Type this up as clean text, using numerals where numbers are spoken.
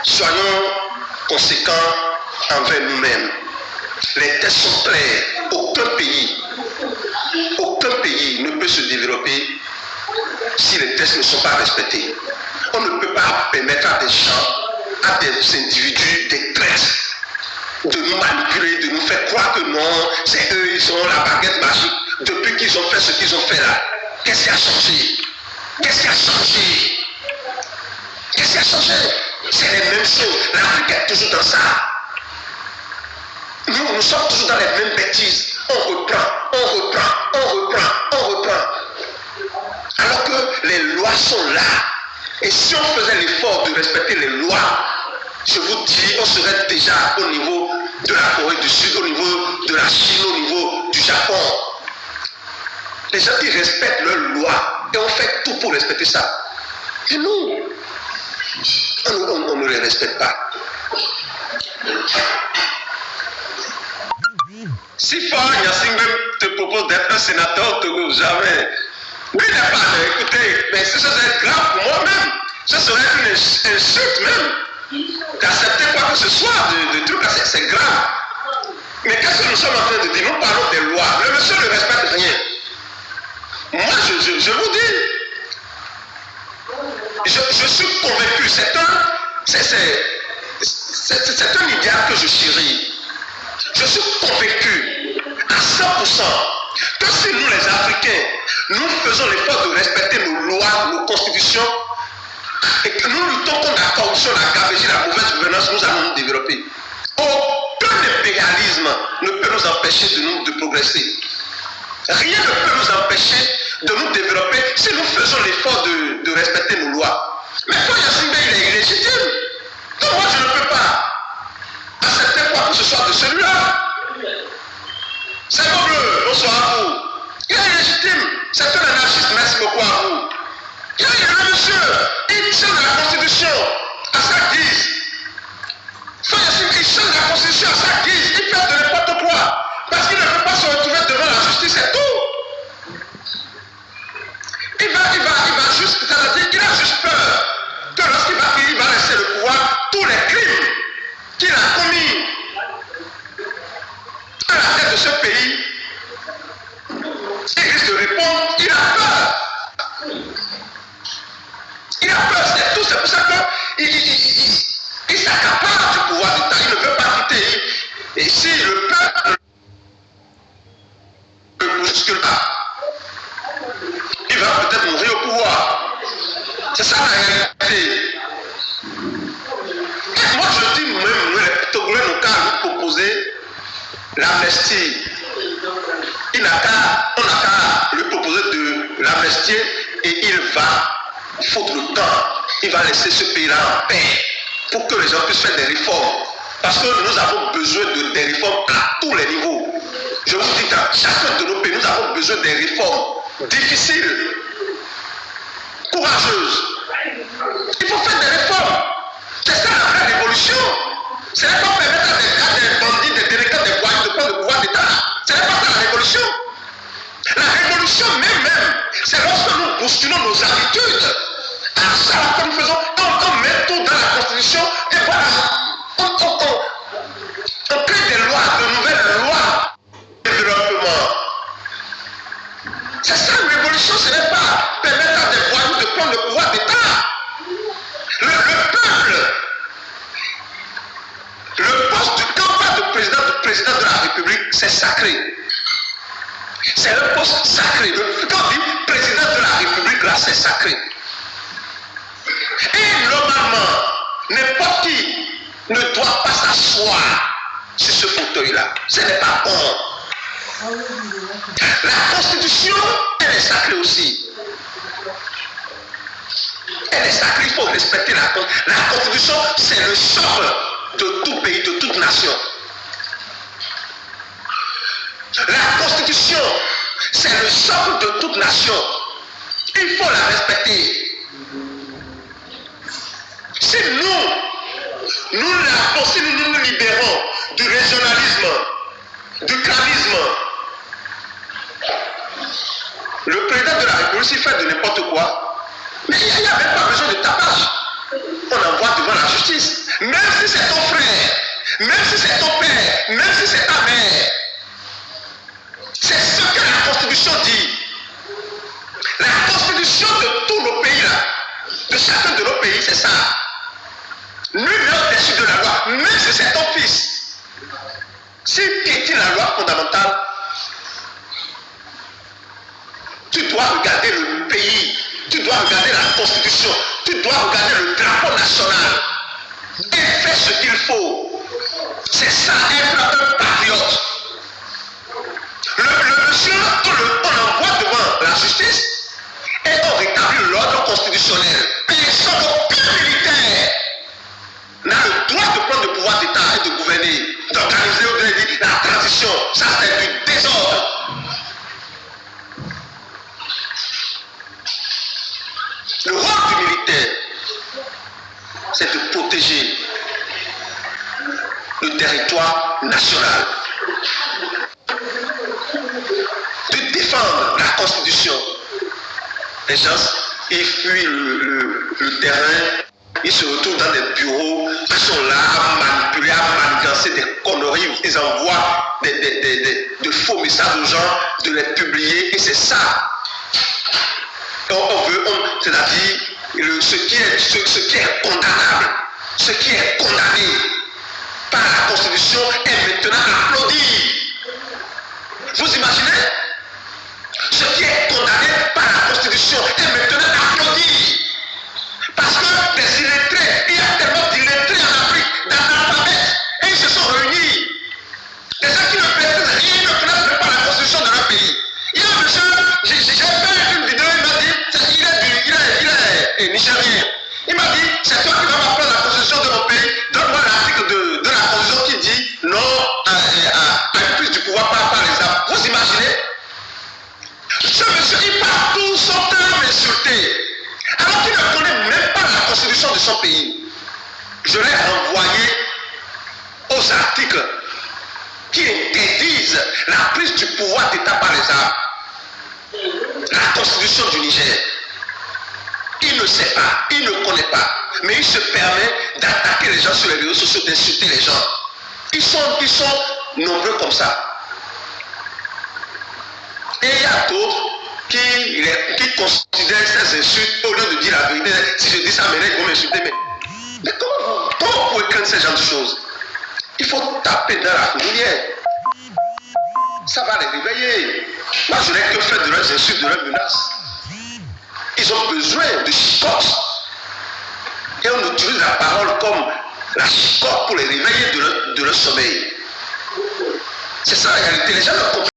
soyons conséquents envers nous-mêmes. Les tests sont clairs. Aucun pays ne peut se développer si les tests ne sont pas respectés. On ne peut pas permettre à des gens, à des individus, des traîtres, de nous manipuler, de nous faire croire que non, c'est eux, ils ont la baguette magique. Depuis qu'ils ont fait ce qu'ils ont fait là, qu'est-ce qui a changé? Qu'est-ce qui a changé? Qu'est-ce qui a changé? C'est les mêmes choses. L'Afrique est toujours dans ça. Nous sommes toujours dans les mêmes bêtises. On reprend. Alors que les lois sont là. Et si on faisait l'effort de respecter les lois, je vous dis, on serait déjà au niveau de la Corée du Sud, au niveau de la Chine, au niveau du Japon. Les gens qui respectent leurs lois, et on fait tout pour respecter ça. Et nous, on ne les respecte pas. Si Faure Gnassingbé te propose d'être un sénateur au Togo, jamais. Lui n'est pas, écoutez, mais ce serait grave pour moi-même. Ce serait une insulte même. D'accepter quoi que ce soit de trucs, c'est grave. Mais qu'est-ce que nous sommes en train de dire? Nous parlons des lois. Le monsieur ne respecte rien. Moi, je vous dis, je suis convaincu, c'est un idéal que je chéris. Je suis convaincu à 100% que si nous les Africains, nous faisons l'effort de respecter nos lois, nos constitutions, et que nous luttons contre la corruption, la gabegie, la mauvaise gouvernance, nous allons nous développer. Aucun impérialisme ne peut nous empêcher de progresser. Rien ne peut nous empêcher de nous développer si nous faisons l'effort de respecter nos lois. Mais quand Gnassingbé, il est illégitime. Donc moi, je ne peux pas accepter quoi que ce soit de celui-là. C'est mon bleu, bonsoir à vous. Il est illégitime. C'est un anarchiste, merci beaucoup à vous. Il y a un monsieur, il change la Constitution à sa guise. Il change la Constitution à sa guise. Il fait de n'importe quoi. Parce qu'il ne veut pas se retrouver devant la justice, c'est tout. Il va juste, c'est-à-dire qu'il a juste peur que lorsqu'il va laisser le pouvoir, tous les crimes qu'il a commis à la tête de ce pays, il risque de répondre, il a peur. Il a peur, c'est tout, c'est pour ça qu'il s'accapare du pouvoir d'État, il ne veut pas quitter. Et si le peuple ne bouscule pas, il va peut-être mourir au pouvoir. C'est ça la réalité. Et moi je dis, nous les Togolais n'ont qu'à nous proposer l'amnistie. On n'a qu'à lui proposer de l'amnistier et il va foutre le temps. Il va laisser ce pays-là en paix pour que les gens puissent faire des réformes. Parce que nous avons besoin des réformes à tous les niveaux. Je vous dis, dans chacun de nos pays, nous avons besoin des réformes difficiles, courageuses. Il faut faire des réformes. C'est ça la vraie révolution. Ce n'est pas permettre à des bandits, des délinquants, des voyous de prendre le pouvoir d'État. Ce n'est pas ça la révolution. La révolution même, c'est lorsque nous bousculons nos habitudes. À ça, comme nous faisons, on met tout dans la Constitution et voilà, on crée des lois, de nouvelles lois de développement. C'est ça une révolution, ce n'est pas permettre à des voyous de prendre le pouvoir d'État. Le peuple, le poste du candidat de président de la République, c'est sacré. C'est un poste sacré. Quand on dit président de la République, là, c'est sacré. Et normalement, n'importe qui ne doit pas s'asseoir sur ce fauteuil-là. Ce n'est pas bon. La Constitution, elle est sacrée aussi. Elle est sacrée, il faut respecter la Constitution. La Constitution, c'est le socle de tout pays, de toute nation. La Constitution, c'est le socle de toute nation. Il faut la respecter. Si nous nous libérons du régionalisme, du clanisme, le président de la République, s'il fait de n'importe quoi, mais il n'y avait pas besoin de tapage. On envoie devant la justice. même si c'est ton père, même si c'est ta mère. C'est ce que la Constitution dit. La Constitution de tous nos pays là, de chacun de nos pays, c'est ça. Nul n'est au-dessus de la loi, même si c'est ton fils. S'il piétine la loi fondamentale, tu dois regarder le pays, tu dois regarder la Constitution, tu dois regarder le drapeau national et faire ce qu'il faut. C'est ça, être un patriote. Le monsieur, on l'envoie devant la justice et on rétablit l'ordre constitutionnel. Personne, aucun militaire n'a le droit de prendre le pouvoir d'État et de gouverner, d'organiser la transition. Ça, c'est du désordre. Le rôle du militaire, c'est de protéger le territoire national, de défendre la Constitution. Les gens, ils fuient le terrain, ils se retrouvent dans des bureaux, ils sont là à manipuler, à manigancer des conneries, ils envoient de faux messages aux gens, de les publier, et c'est ça. C'est-à-dire, ce qui est condamnable, ce qui est condamné par la Constitution est maintenant applaudi. Vous imaginez? Ce qui est condamné par la Constitution est maintenant applaudi. Parce que des illettrés, il y a tellement d'illettrés en Afrique, d'analphabètes, et ils se sont réunis. Des gens qui ne connaissent rien, ne connaissent même pas la Constitution de leur pays. Il y a un monsieur, j'ai fait une vidéo, il m'a dit, il est nigérien. Il m'a dit, c'est toi qui vas m'apprendre la Constitution de mon pays. Donne-moi l'article de la Constitution qui dit non à une prise du pouvoir par les armes. Vous imaginez? Ce monsieur, il passe tout son temps à m'insulter. Alors qu'il ne connaît même pas la Constitution de son pays. Je l'ai renvoyé aux articles qui interdisent la prise du pouvoir d'État par les armes. La Constitution du Niger. Il ne sait pas, il ne connaît pas, mais il se permet d'attaquer les gens sur les réseaux sociaux, d'insulter les gens. Ils sont nombreux comme ça. Et il y a d'autres qui considèrent ces insultes, au lieu de dire la vérité, si je dis ça, ils vont m'insulter. Mais comment vous pouvez craindre ce genre de choses? Il faut taper dans la fourmilière. Ça va les réveiller. Moi, je n'ai que fait de leurs insultes, de leurs menaces. Ils ont besoin de chicotes. Et on utilise la parole comme la chicote pour les réveiller de leur sommeil. C'est ça la réalité. Les gens ne comprennent pas.